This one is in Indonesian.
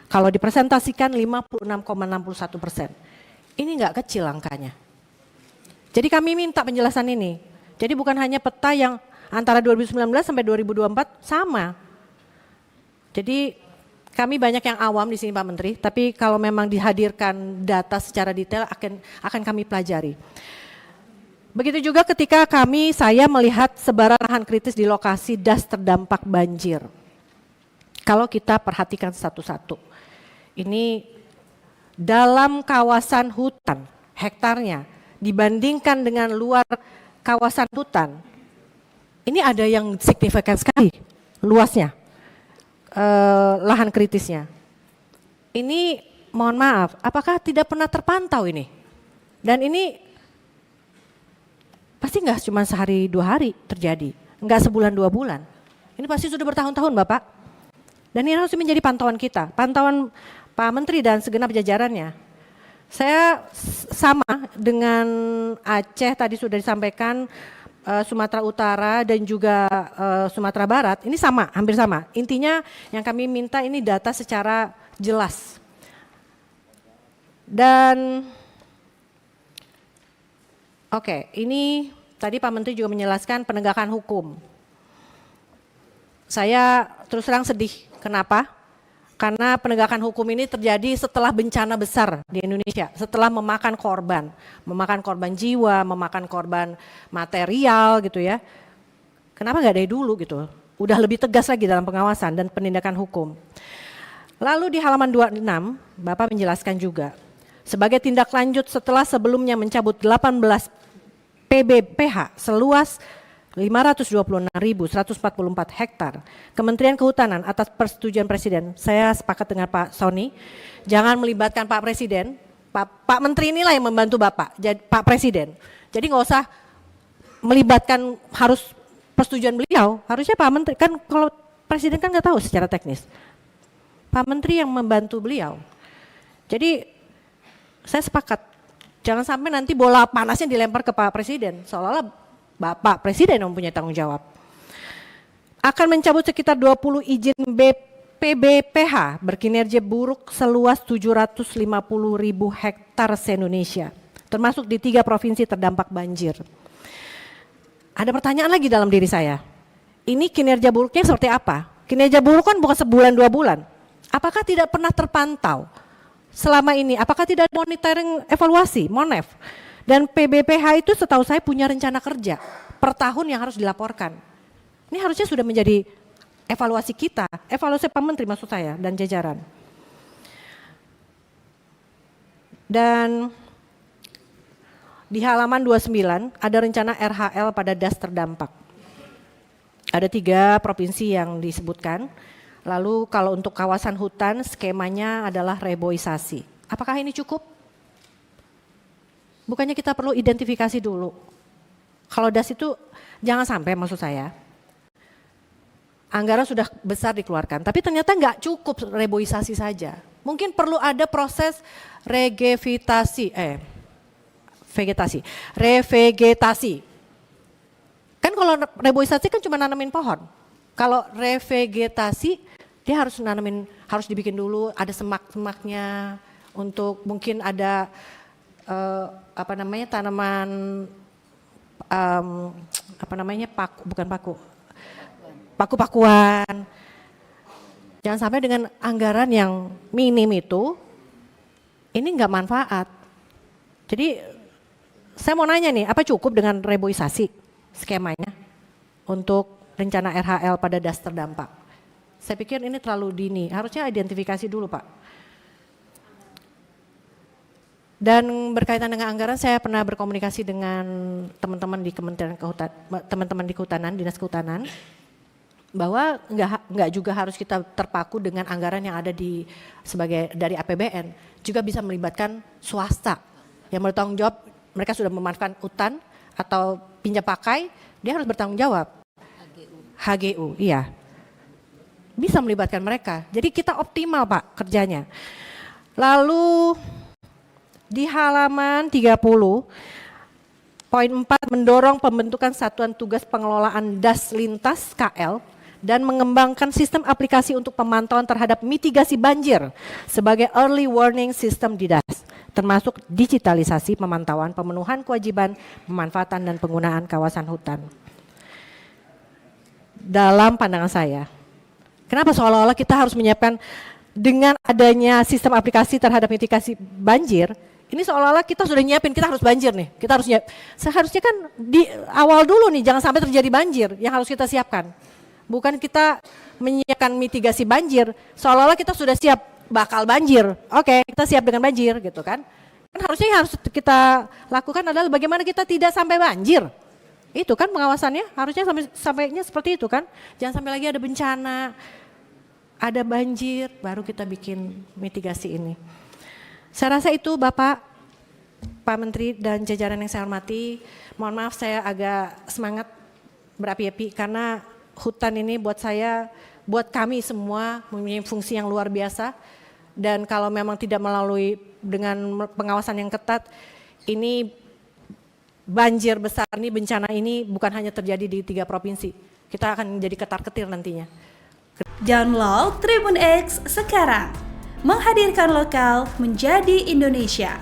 Kalau dipresentasikan 56,61%. Ini nggak kecil angkanya. Jadi kami minta penjelasan ini. Jadi bukan hanya peta yang antara 2019 sampai 2024 sama. Jadi kami banyak yang awam di sini Pak Menteri, tapi kalau memang dihadirkan data secara detail akan kami pelajari. Begitu juga ketika saya melihat sebaran lahan kritis di lokasi das terdampak banjir. Kalau kita perhatikan satu-satu, ini dalam kawasan hutan hektarnya dibandingkan dengan luar kawasan hutan, ini ada yang signifikan sekali luasnya, lahan kritisnya. Ini mohon maaf, apakah tidak pernah terpantau ini? Dan ini pasti nggak cuma sehari 2 hari terjadi, nggak sebulan 2 bulan. Ini pasti sudah bertahun-tahun Bapak. Dan ini harus menjadi pantauan kita, pantauan Pak Menteri dan segenap jajarannya. Saya sama dengan Aceh tadi sudah disampaikan, Sumatera Utara dan juga Sumatera Barat, ini sama, hampir sama. Intinya yang kami minta ini data secara jelas. Dan oke, ini tadi Pak Menteri juga menjelaskan penegakan hukum. Saya terus terang sedih. Kenapa? Karena penegakan hukum ini terjadi setelah bencana besar di Indonesia, setelah memakan korban jiwa, memakan korban material gitu ya. Kenapa nggak dari dulu gitu? Udah lebih tegas lagi dalam pengawasan dan penindakan hukum. Lalu di halaman 26, Bapak menjelaskan juga, sebagai tindak lanjut setelah sebelumnya mencabut 18 PBPH seluas 526.144 hektar. Kementerian Kehutanan atas persetujuan Presiden, saya sepakat dengan Pak Sony, jangan melibatkan Pak Presiden, Pak Menteri inilah yang membantu Bapak, Pak Presiden. Jadi nggak usah melibatkan harus persetujuan beliau, harusnya Pak Menteri, kan kalau Presiden kan nggak tahu secara teknis. Pak Menteri yang membantu beliau. Jadi saya sepakat, jangan sampai nanti bola panasnya dilempar ke Pak Presiden, seolah-olah Bapak Presiden yang mempunyai tanggung jawab. Akan mencabut sekitar 20 izin PBPH berkinerja buruk seluas 750.000 hektar se-Indonesia, termasuk di 3 provinsi terdampak banjir. Ada pertanyaan lagi dalam diri saya, ini kinerja buruknya seperti apa? Kinerja buruk kan bukan sebulan 2 bulan. Apakah tidak pernah terpantau selama ini? Apakah tidak ada monitoring evaluasi, MONEF? Dan PBPH itu setahu saya punya rencana kerja per tahun yang harus dilaporkan. Ini harusnya sudah menjadi evaluasi kita, evaluasi Pak Menteri maksud saya dan jajaran. Dan di halaman 29 ada rencana RHL pada das terdampak. Ada 3 provinsi yang disebutkan. Lalu kalau untuk kawasan hutan skemanya adalah reboisasi. Apakah ini cukup? Bukannya kita perlu identifikasi dulu. Kalau das itu jangan sampai maksud saya. Anggaran sudah besar dikeluarkan, tapi ternyata nggak cukup reboisasi saja. Mungkin perlu ada proses revegetasi. Kan kalau reboisasi kan cuma nanamin pohon. Kalau revegetasi dia harus dibikin dulu, ada semak-semaknya untuk mungkin ada tanaman paku-pakuan. Jangan sampai dengan anggaran yang minim itu ini nggak manfaat. Jadi saya mau nanya nih, apa cukup dengan reboisasi skemanya untuk rencana RHL pada das terdampak? Saya pikir ini terlalu dini, harusnya identifikasi dulu Pak. Dan berkaitan dengan anggaran, saya pernah berkomunikasi dengan teman-teman di Kementerian Kehutanan, teman-teman di Kehutanan, Dinas Kehutanan, bahwa enggak juga harus kita terpaku dengan anggaran yang ada dari APBN, juga bisa melibatkan swasta yang bertanggung jawab. Mereka sudah memanfaatkan hutan atau pinjam pakai, dia harus bertanggung jawab. HGU, iya. Bisa melibatkan mereka. Jadi kita optimal Pak kerjanya. Lalu di halaman 30, poin 4 mendorong pembentukan Satuan Tugas Pengelolaan Das Lintas KL dan mengembangkan sistem aplikasi untuk pemantauan terhadap mitigasi banjir sebagai early warning system di DAS, termasuk digitalisasi pemantauan, pemenuhan kewajiban, pemanfaatan dan penggunaan kawasan hutan. Dalam pandangan saya, kenapa seolah-olah kita harus menyiapkan dengan adanya sistem aplikasi terhadap mitigasi banjir, ini seolah-olah kita sudah nyiapin, kita harus banjir nih, kita harus seharusnya kan di awal dulu nih, jangan sampai terjadi banjir yang harus kita siapkan. Bukan kita menyiapkan mitigasi banjir, seolah-olah kita sudah siap bakal banjir. Oke, kita siap dengan banjir gitu kan. Kan harusnya yang harus kita lakukan adalah bagaimana kita tidak sampai banjir. Itu kan pengawasannya, harusnya sampainya seperti itu kan. Jangan sampai lagi ada bencana, ada banjir, baru kita bikin mitigasi ini. Saya rasa itu Bapak, Pak Menteri dan jajaran yang saya hormati. Mohon maaf saya agak semangat berapi-api karena hutan ini buat saya, buat kami semua mempunyai fungsi yang luar biasa. Dan kalau memang tidak melalui dengan pengawasan yang ketat, ini banjir besar ini, bencana ini bukan hanya terjadi di 3 provinsi. Kita akan menjadi ketar-ketir nantinya. Download Tribun X sekarang, menghadirkan lokal menjadi Indonesia.